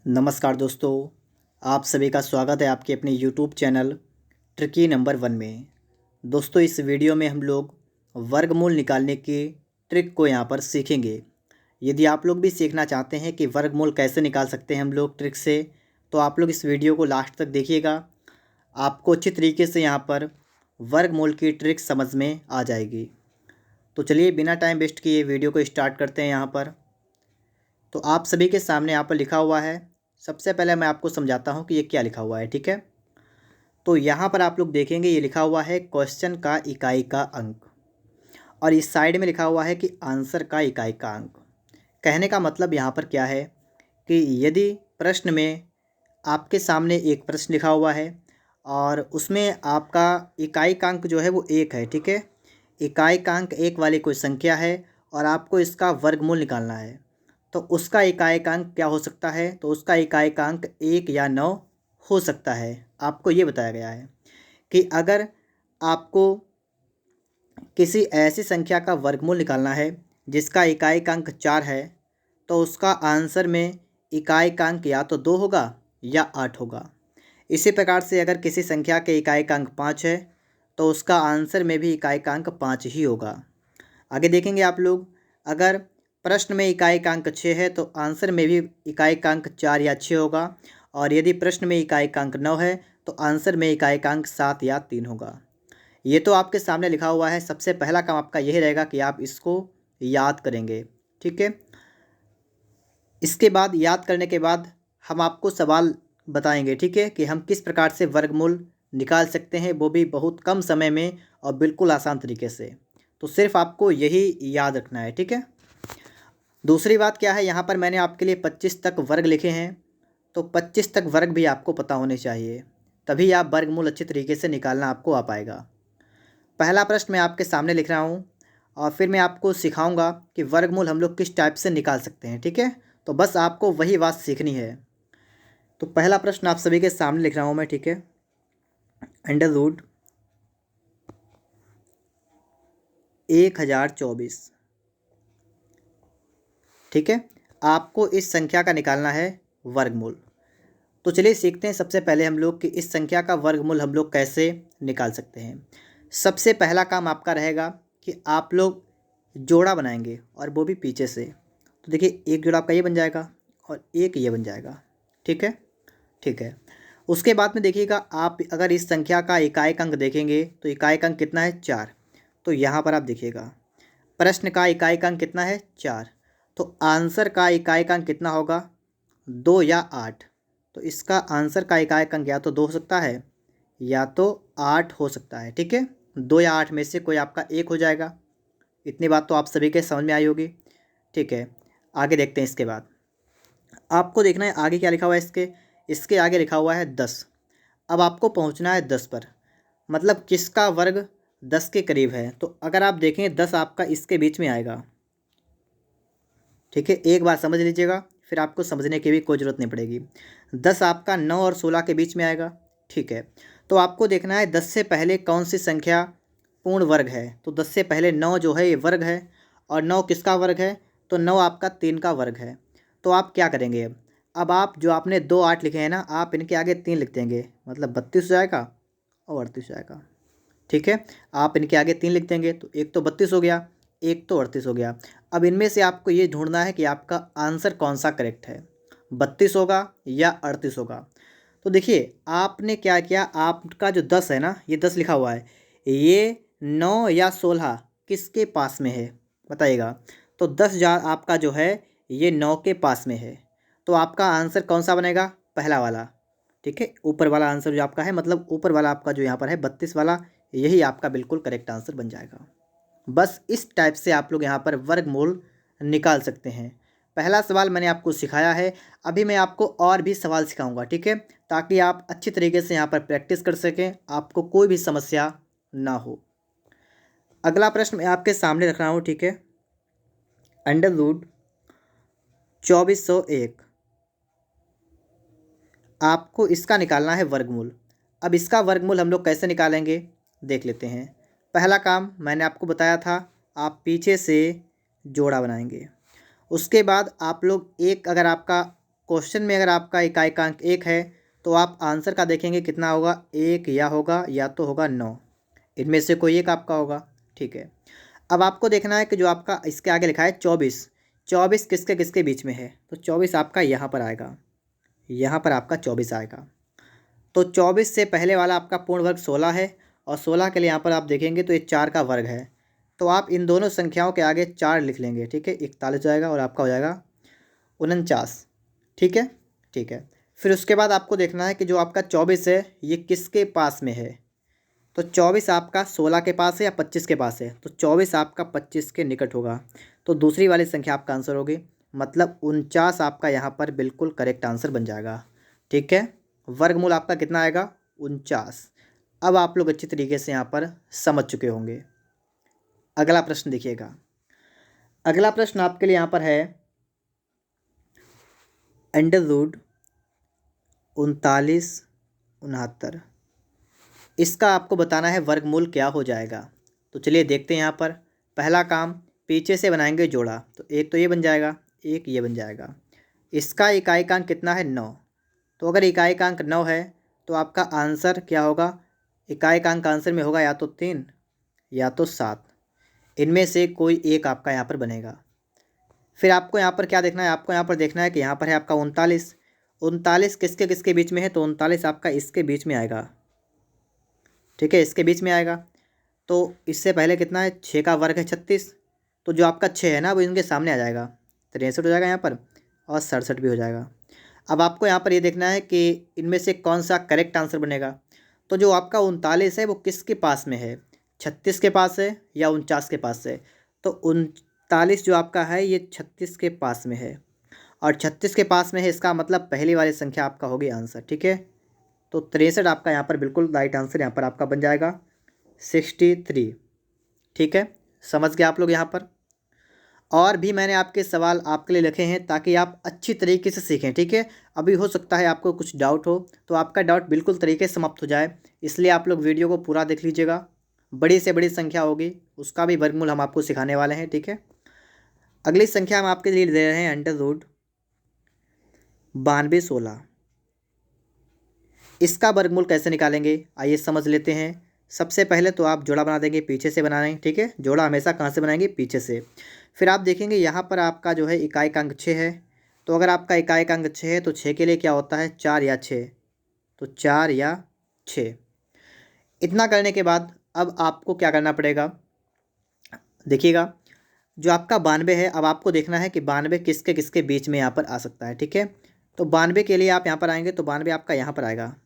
नमस्कार दोस्तों, आप सभी का स्वागत है आपके अपने यूट्यूब चैनल ट्रिकी नंबर 1 में। दोस्तों, इस वीडियो में हम लोग वर्गमूल निकालने की ट्रिक को यहाँ पर सीखेंगे। यदि आप लोग भी सीखना चाहते हैं कि वर्गमूल कैसे निकाल सकते हैं हम लोग ट्रिक से, तो आप लोग इस वीडियो को लास्ट तक देखिएगा। आपको अच्छी तरीके से यहाँ पर वर्गमूल की ट्रिक समझ में आ जाएगी। तो चलिए बिना टाइम वेस्ट किए वीडियो को स्टार्ट करते हैं। यहाँ पर तो आप सभी के सामने यहाँ पर लिखा हुआ है। सबसे पहले मैं आपको समझाता हूँ कि ये क्या लिखा हुआ है, ठीक है। तो यहाँ पर आप लोग देखेंगे ये लिखा हुआ है क्वेश्चन का इकाई का अंक, और इस साइड में लिखा हुआ है कि आंसर का इकाई का अंक। कहने का मतलब यहाँ पर क्या है कि यदि प्रश्न में आपके सामने एक प्रश्न लिखा हुआ है और उसमें आपका इकाई का अंक जो है वो 1 है, ठीक है। इकाई का अंक 1 वाली कोई संख्या है और आपको इसका वर्गमूल निकालना है, तो उसका इकाई-अंक क्या हो सकता है? तो उसका इकाई-अंक 1 या 9 हो सकता है। आपको ये बताया गया है कि अगर आपको किसी ऐसी संख्या का वर्गमूल निकालना है जिसका इकाई-अंक 4 है, तो उसका आंसर में इकाई-अंक या तो 2 होगा या 8 होगा। इसी प्रकार से अगर किसी संख्या के इकाई-अंक 5 है, तो उसका आंसर में भी इकाई-अंक 5 ही होगा। आगे देखेंगे आप लोग, अगर प्रश्न में इकाई का अंक 6 है तो आंसर में भी इकाई का अंक 4 या 6 होगा, और यदि प्रश्न में इकाई का अंक 9 है तो आंसर में इकाई का अंक 7 या 3 होगा। ये तो आपके सामने लिखा हुआ है। सबसे पहला काम आपका यही रहेगा कि आप इसको याद करेंगे, ठीक है। इसके बाद याद करने के बाद हम आपको सवाल बताएंगे, ठीक है, कि हम किस प्रकार से वर्गमूल निकाल सकते हैं, वो भी बहुत कम समय में और बिल्कुल आसान तरीके से। तो सिर्फ आपको यही याद रखना है, ठीक है। दूसरी बात क्या है, यहाँ पर मैंने आपके लिए 25 तक वर्ग लिखे हैं, तो 25 तक वर्ग भी आपको पता होने चाहिए, तभी आप वर्गमूल अच्छी तरीके से निकालना आपको आ पाएगा। पहला प्रश्न मैं आपके सामने लिख रहा हूँ और फिर मैं आपको सिखाऊंगा कि वर्गमूल हम लोग किस टाइप से निकाल सकते हैं, ठीक है। तो बस आपको वही बात सीखनी है। तो पहला प्रश्न आप सभी के सामने लिख रहा हूँ मैं, ठीक है। अंडर रूट 1024, ठीक है। आपको इस संख्या का निकालना है वर्गमूल। तो चलिए सीखते हैं सबसे पहले हम लोग कि इस संख्या का वर्गमूल हम लोग कैसे निकाल सकते हैं। सबसे पहला काम आपका रहेगा कि आप लोग जोड़ा बनाएंगे, और वो भी पीछे से। तो देखिए, एक जोड़ा आपका ये बन जाएगा और एक ये बन जाएगा, ठीक है। ठीक है। उसके बाद में देखिएगा, आप अगर इस संख्या का इकाई अंक देखेंगे तो इकाई अंक कितना है? 4। तो यहाँ पर आप देखिएगा, प्रश्न का इकाई अंक कितना है? 4। तो आंसर का इकाई अंक कितना होगा? 2 या 8। तो इसका आंसर का इकाई अंक या तो 2 हो सकता है या तो 8 हो सकता है, ठीक है। 2 या 8 में से कोई आपका एक हो जाएगा। इतनी बात तो आप सभी के समझ में आई होगी, ठीक है। आगे देखते हैं। इसके बाद आपको देखना है आगे क्या लिखा हुआ है। इसके आगे लिखा हुआ है 10। अब आपको पहुंचना है 10 पर, मतलब किसका वर्ग 10 के करीब है। तो अगर आप देखें 10 आपका इसके बीच में आएगा, ठीक है। एक बार समझ लीजिएगा, फिर आपको समझने की भी कोई ज़रूरत नहीं पड़ेगी। 10 आपका 9 और 16 के बीच में आएगा, ठीक है। तो आपको देखना है 10 से पहले कौन सी संख्या पूर्ण वर्ग है। तो 10 से पहले 9 जो है ये वर्ग है, और 9 किसका वर्ग है? तो 9 आपका 3 का वर्ग है। तो आप क्या करेंगे? अब आप जो आपने 2 8 लिखे हैं ना, आप इनके आगे 3 लिख देंगे, मतलब 32 हो जाएगा और 38 हो जाएगा, ठीक है। आप इनके आगे 3 लिख देंगे, तो एक तो 32 हो गया, एक तो 38 हो गया। अब इनमें से आपको ये ढूंढना है कि आपका आंसर कौन सा करेक्ट है, 32 होगा या 38 होगा। तो देखिए, आपने क्या किया, आपका जो 10 है ना, ये 10 लिखा हुआ है, ये 9 या 16 किसके पास में है बताइएगा। तो 10 आपका जो है ये 9 के पास में है। तो आपका आंसर कौन सा बनेगा? पहला वाला, ठीक है। ऊपर वाला आंसर जो आपका है, मतलब ऊपर वाला आपका जो यहाँ पर है 32 वाला, यही आपका बिल्कुल करेक्ट आंसर बन जाएगा। बस इस टाइप से आप लोग यहाँ पर वर्गमूल निकाल सकते हैं। पहला सवाल मैंने आपको सिखाया है, अभी मैं आपको और भी सवाल सिखाऊंगा, ठीक है, ताकि आप अच्छी तरीके से यहाँ पर प्रैक्टिस कर सकें, आपको कोई भी समस्या ना हो। अगला प्रश्न मैं आपके सामने रख रहा हूँ, ठीक है। अंडर रूट 2401, आपको इसका निकालना है वर्गमूल। अब इसका वर्गमूल हम लोग कैसे निकालेंगे देख लेते हैं। पहला काम मैंने आपको बताया था, आप पीछे से जोड़ा बनाएंगे। उसके बाद आप लोग एक, अगर आपका क्वेश्चन में अगर आपका इकाइकांक 1 है तो आप आंसर का देखेंगे कितना होगा, 1 या तो होगा 9, इनमें से कोई एक आपका होगा। ठीक है, अब आपको देखना है कि जो आपका इसके आगे लिखा है 24, 24 किसके किसके बीच में है, तो 24 आपका यहाँ पर आएगा, यहाँ पर आपका 24 आएगा। तो 24 से पहले वाला आपका पूर्ण वर्ग 16 है, और 16 के लिए यहाँ पर आप देखेंगे तो ये 4 का वर्ग है, तो आप इन दोनों संख्याओं के आगे 4 लिख लेंगे। ठीक है, 41 जाएगा और आपका हो जाएगा 49। ठीक है, ठीक है। फिर उसके बाद आपको देखना है कि जो आपका 24 है ये किसके पास में है, तो 24 आपका 16 के पास है या 25 के पास है, तो 24 आपका 25 के निकट होगा, तो दूसरी वाली संख्या आपका आंसर होगी, मतलब 49 आपका यहाँ पर बिल्कुल करेक्ट आंसर बन जाएगा। ठीक है, वर्गमूल आपका कितना आएगा, 49। अब आप लोग अच्छी तरीके से यहाँ पर समझ चुके होंगे। अगला प्रश्न देखिएगा, अगला प्रश्न आपके लिए यहाँ पर है अंडर रूट 3969, इसका आपको बताना है वर्गमूल क्या हो जाएगा। तो चलिए देखते हैं। यहाँ पर पहला काम, पीछे से बनाएंगे जोड़ा, तो एक तो ये बन जाएगा, एक ये बन जाएगा। इसका इकाइकांक कितना है, 9, तो अगर इकाइकांक 9 है तो आपका आंसर क्या होगा, इकाइकांक आंसर में होगा या तो 3 या तो 7, इनमें से कोई एक आपका यहाँ पर बनेगा। फिर आपको यहाँ पर क्या देखना है, आपको यहाँ पर देखना है कि यहाँ पर है आपका 39, 39 किसके किसके बीच में है, तो 39 आपका इसके बीच में आएगा। ठीक है, इसके बीच में आएगा। तो इससे पहले कितना है, 6 का वर्ग है 36, तो जो आपका 6 है ना वो इनके सामने आ जाएगा, 63 हो जाएगा यहाँ पर, और 67 भी हो जाएगा। अब आपको यहाँ पर ये देखना है कि इनमें से कौन सा करेक्ट आंसर बनेगा। तो जो आपका 39 है वो किसके पास में है, 36 के पास है या 49 के पास है, तो 39 जो आपका है ये 36 के पास में है, और 36 के पास में है, इसका मतलब पहली वाली संख्या आपका होगी आंसर। ठीक है, तो 63 आपका यहाँ पर बिल्कुल राइट आंसर यहाँ पर आपका बन जाएगा 63। ठीक है, समझ गए आप लोग यहाँ पर। और भी मैंने आपके सवाल आपके लिए लिखे हैं ताकि आप अच्छी तरीके से सीखें। ठीक है, अभी हो सकता है आपको कुछ डाउट हो, तो आपका डाउट बिल्कुल तरीके से समाप्त हो जाए, इसलिए आप लोग वीडियो को पूरा देख लीजिएगा। बड़ी से बड़ी संख्या होगी उसका भी वर्गमूल हम आपको सिखाने वाले हैं। ठीक है, अगली संख्या हम आपके लिए दे रहे हैं अंडर रूट 9216, इसका वर्गमूल कैसे निकालेंगे आइए समझ लेते हैं। सबसे पहले तो आप जोड़ा बना देंगे, पीछे से बना रहे हैं। ठीक है, जोड़ा हमेशा कहाँ से बनाएंगे, पीछे से। फिर आप देखेंगे यहाँ पर आपका जो है इकाइकांक 6 है, तो अगर आपका इकाइकांक 6 है तो 6 के लिए क्या होता है, 4 या 6, तो 4 या 6। इतना करने के बाद अब आपको क्या करना पड़ेगा, देखिएगा जो आपका 92 है, अब आपको देखना है कि 92 किसके किसके बीच में यहाँ पर आ सकता है। ठीक है, तो 92 के लिए आप यहाँ पर आएंगे तो 92 आपका यहाँ पर आएगा,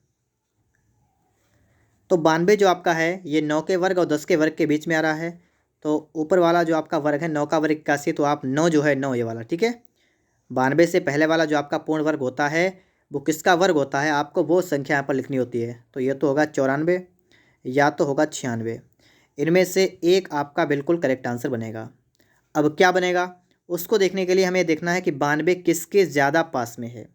तो 92 जो आपका है ये 9 के वर्ग और 10 के वर्ग के बीच में आ रहा है, तो ऊपर वाला जो आपका वर्ग है 9 का वर्ग 81, तो आप 9 जो है 9 ये वाला। ठीक है, 92 से पहले वाला जो आपका पूर्ण वर्ग होता है वो किसका वर्ग होता है, आपको वो संख्या यहाँ पर लिखनी होती है, तो ये तो होगा 94 या तो होगा 96, इनमें से एक आपका बिल्कुल करेक्ट आंसर बनेगा। अब क्या बनेगा उसको देखने के लिए हमें देखना है कि 92 किसके ज़्यादा पास में है,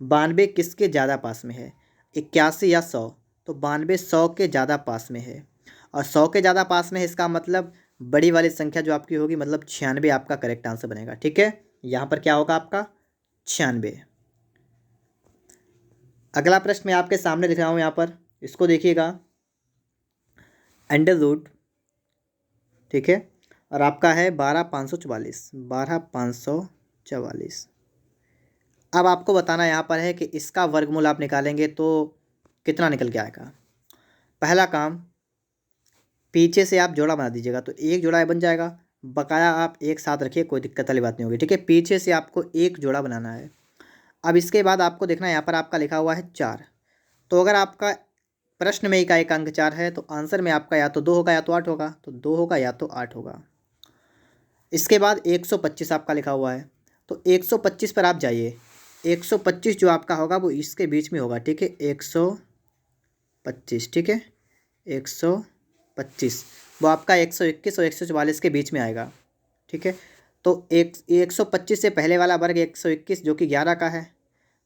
92 किसके ज़्यादा पास में है, 81 या 100, तो 92 100 के ज़्यादा पास में है, और 100 के ज़्यादा पास में है, इसका मतलब बड़ी वाली संख्या जो आपकी होगी, मतलब 96 आपका करेक्ट आंसर बनेगा। ठीक है, यहाँ पर क्या होगा आपका 96। अगला प्रश्न मैं आपके सामने दिख रहा हूँ, यहाँ पर इसको देखिएगा अंडर रूट, ठीक है, और आपका है 12544, 12544। अब आपको बताना यहाँ पर है कि इसका वर्गमूल आप निकालेंगे तो कितना निकल के आएगा। पहला काम, पीछे से आप जोड़ा बना दीजिएगा, तो एक जोड़ा बन जाएगा, बकाया आप एक साथ रखिए, कोई दिक्कत वाली बात नहीं होगी। ठीक है, पीछे से आपको एक जोड़ा बनाना है। अब इसके बाद आपको देखना है यहाँ पर आपका लिखा हुआ है 4, तो अगर आपका प्रश्न में इकाइकांक 4 है तो आंसर में आपका या तो 2 होगा या तो 8 होगा, तो 2 होगा या तो 8 होगा। इसके बाद 125 आपका लिखा हुआ है, तो 125 पर आप जाइए, 125 जो आपका होगा वो इसके बीच में होगा। ठीक है, 125, ठीक है, 125 वो आपका 121 और 144 के बीच में आएगा। ठीक है, तो 125 से पहले वाला वर्ग 121 जो कि 11 का है,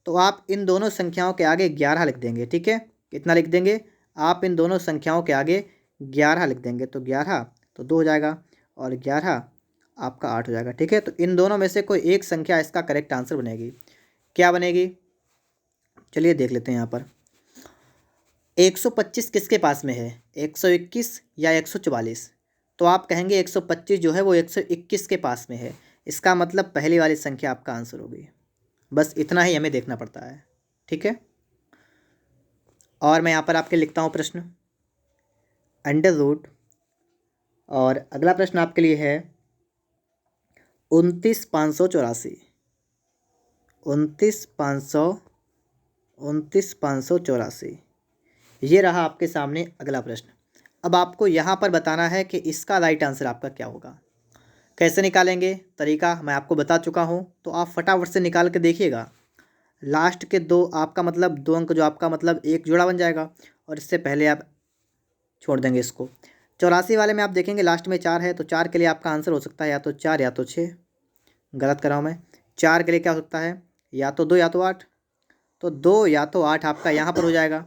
तो आप इन दोनों संख्याओं के आगे 11 लिख देंगे। ठीक है, कितना लिख देंगे, आप इन दोनों संख्याओं के आगे 11 लिख देंगे, तो 11 तो 2 हो जाएगा, और 11 आपका 8 हो जाएगा। ठीक है, तो इन दोनों में से कोई एक संख्या इसका करेक्ट आंसर बनेगी। क्या बनेगी, चलिए देख लेते हैं यहाँ पर। 125 किसके पास में है, 121 या 144? तो आप कहेंगे 125 जो है वो 121 के पास में है, इसका मतलब पहली वाली संख्या आपका आंसर होगी। बस इतना ही हमें देखना पड़ता है, ठीक है। और मैं यहाँ पर आपके लिखता हूँ प्रश्न, अंडर रूट, और अगला प्रश्न आपके लिए है 29,584। 29,584 ये रहा आपके सामने अगला प्रश्न। अब आपको यहाँ पर बताना है कि इसका राइट आंसर आपका क्या होगा। कैसे निकालेंगे, तरीका मैं आपको बता चुका हूँ, तो आप फटाफट से निकाल के देखिएगा। लास्ट के दो आपका मतलब 2 अंक जो आपका मतलब एक जोड़ा बन जाएगा, और इससे पहले आप छोड़ देंगे इसको। 84 वाले में आप देखेंगे लास्ट में 4 है, तो 4 के लिए आपका आंसर हो सकता है या तो 4 या तो 6। गलत कर रहा हूँ मैं, 4 के लिए क्या हो सकता है, या तो 2 या तो 8। तो 2 या तो 8 आपका यहाँ पर हो जाएगा।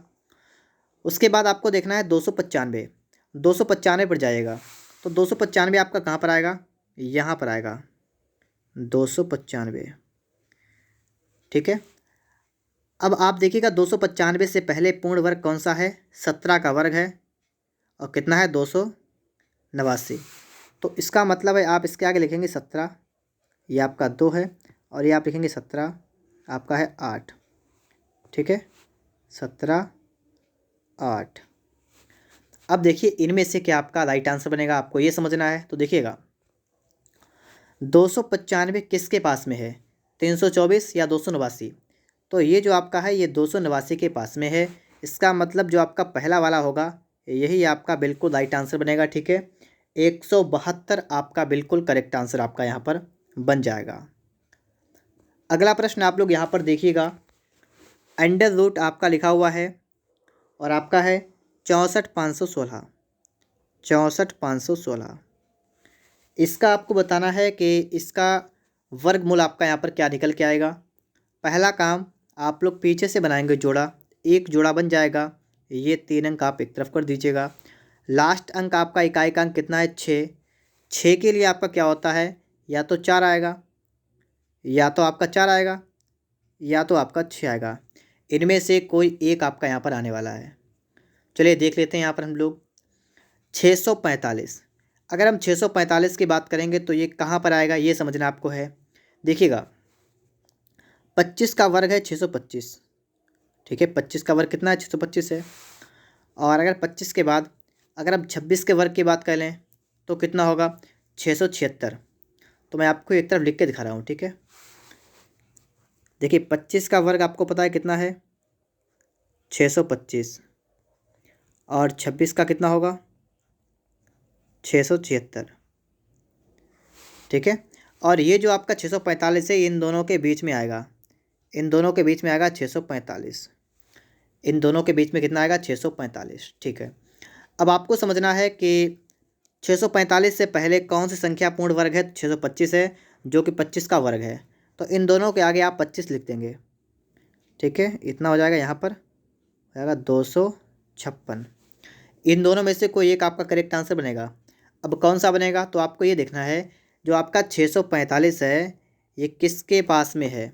उसके बाद आपको देखना है 295। 295 पर जाएगा, तो 295 आपका कहाँ पर आएगा, यहाँ पर आएगा 295, ठीक है। अब आप देखिएगा 295 से पहले पूर्ण वर्ग कौन सा है, 17 का वर्ग है, और कितना है 289। तो इसका मतलब है आप इसके आगे लिखेंगे 17, ये आपका 2 है, और ये आप लिखेंगे 17 आपका है 8, ठीक है, 17 8। अब देखिए इनमें से क्या आपका राइट आंसर बनेगा, आपको ये समझना है। तो देखिएगा 295 किसके पास में है, 324 या 289? तो ये जो आपका है ये 289 के पास में है, इसका मतलब जो आपका पहला वाला होगा यही आपका बिल्कुल राइट आंसर बनेगा, ठीक है। 172 आपका बिल्कुल करेक्ट आंसर आपका यहाँ पर बन जाएगा। अगला प्रश्न आप लोग यहाँ पर देखिएगा, अंडर रूट आपका लिखा हुआ है, और आपका है 64,516। 64,516 इसका आपको बताना है कि इसका वर्गमूल आपका यहाँ पर क्या निकल के आएगा। पहला काम आप लोग पीछे से बनाएंगे जोड़ा, एक जोड़ा बन जाएगा, ये 3 अंक आप एक तरफ कर दीजिएगा। लास्ट अंक आपका इकाई का अंक कितना है, 6। 6 के लिए आपका क्या होता है, या तो 4 आएगा, या तो आपका 4 आएगा, या तो आपका 6 आएगा। इनमें से कोई एक आपका यहाँ पर आने वाला है। चलिए देख लेते हैं यहाँ पर हम लोग 645। अगर हम 645 की बात करेंगे तो ये कहाँ पर आएगा, ये समझना आपको है। देखिएगा 25 का वर्ग है 625, ठीक है, 25 का वर्ग कितना है, 625 है। और अगर 25 के बाद अगर हम 26 के वर्ग की बात कर लें तो कितना होगा, 676। तो मैं आपको एक तरफ लिख के दिखा रहा हूँ, ठीक है। देखिए 25 का वर्ग आपको पता है कितना है, 625, और 26 का कितना होगा, 676, ठीक है। और ये जो आपका 645 है इन दोनों के बीच में आएगा, इन दोनों के बीच में आएगा 645, इन दोनों के बीच में कितना आएगा, 645, ठीक है। अब आपको समझना है कि 645 से पहले कौन सी संख्या पूर्ण वर्ग है, 625 है जो कि 25 का वर्ग है, तो इन दोनों के आगे आप 25 लिख देंगे, ठीक है। इतना हो जाएगा, यहाँ पर हो जाएगा 256। इन दोनों में से कोई एक आपका करेक्ट आंसर बनेगा। अब कौन सा बनेगा, तो आपको ये देखना है जो आपका 645 है ये किसके पास में है,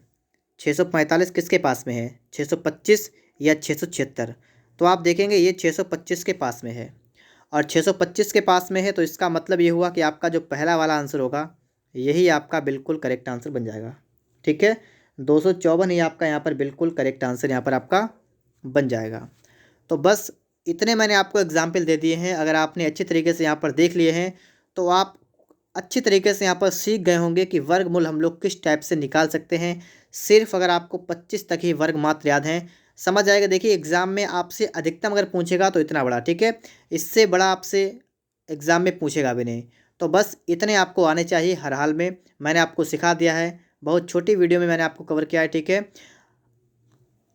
645 किसके पास में है, 625 या 676? तो आप देखेंगे ये 625 के पास में है, और 625 के पास में है, तो इसका मतलब ये हुआ कि आपका जो पहला वाला आंसर होगा यही आपका बिल्कुल करेक्ट आंसर बन जाएगा, ठीक है। 254 ही आपका यहाँ पर बिल्कुल करेक्ट आंसर यहाँ पर आपका बन जाएगा। तो बस इतने मैंने आपको एग्जाम्पल दे दिए हैं। अगर आपने अच्छी तरीके से यहाँ पर देख लिए हैं तो आप अच्छी तरीके से यहाँ पर सीख गए होंगे कि वर्गमूल हम लोग किस टाइप से निकाल सकते हैं। सिर्फ अगर आपको 25 तक ही वर्ग मात्र याद हैं, समझ आएगा। देखिए एग्ज़ाम में आपसे अधिकतम अगर पूछेगा तो इतना बड़ा, ठीक है, इससे बड़ा आपसे एग्ज़ाम में पूछेगा भी नहीं। तो बस इतने आपको आने चाहिए हर हाल में। मैंने आपको सिखा दिया है, बहुत छोटी वीडियो में मैंने आपको कवर किया है, ठीक है।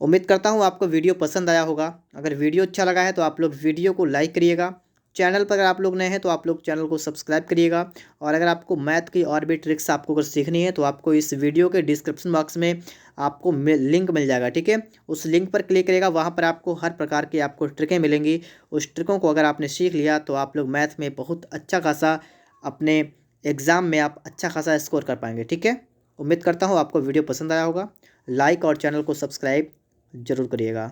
उम्मीद करता हूँ आपको वीडियो पसंद आया होगा। अगर वीडियो अच्छा लगा है तो आप लोग वीडियो को लाइक करिएगा। चैनल पर अगर आप लोग नए हैं तो आप लोग चैनल को सब्सक्राइब करिएगा। और अगर आपको मैथ की और भी ट्रिक्स आपको अगर सीखनी है तो आपको इस वीडियो के डिस्क्रिप्शन बॉक्स में आपको लिंक मिल जाएगा, ठीक है। उस लिंक पर क्लिक करिएगा, वहाँ पर आपको हर प्रकार की आपको ट्रिकें मिलेंगी। उस ट्रिकों को अगर आपने सीख लिया तो आप लोग मैथ में बहुत अच्छा खासा अपने एग्ज़ाम में आप अच्छा खासा स्कोर कर पाएंगे, ठीक है। उम्मीद करता हूँ आपको वीडियो पसंद आया होगा। लाइक और चैनल को सब्सक्राइब ज़रूर करिएगा।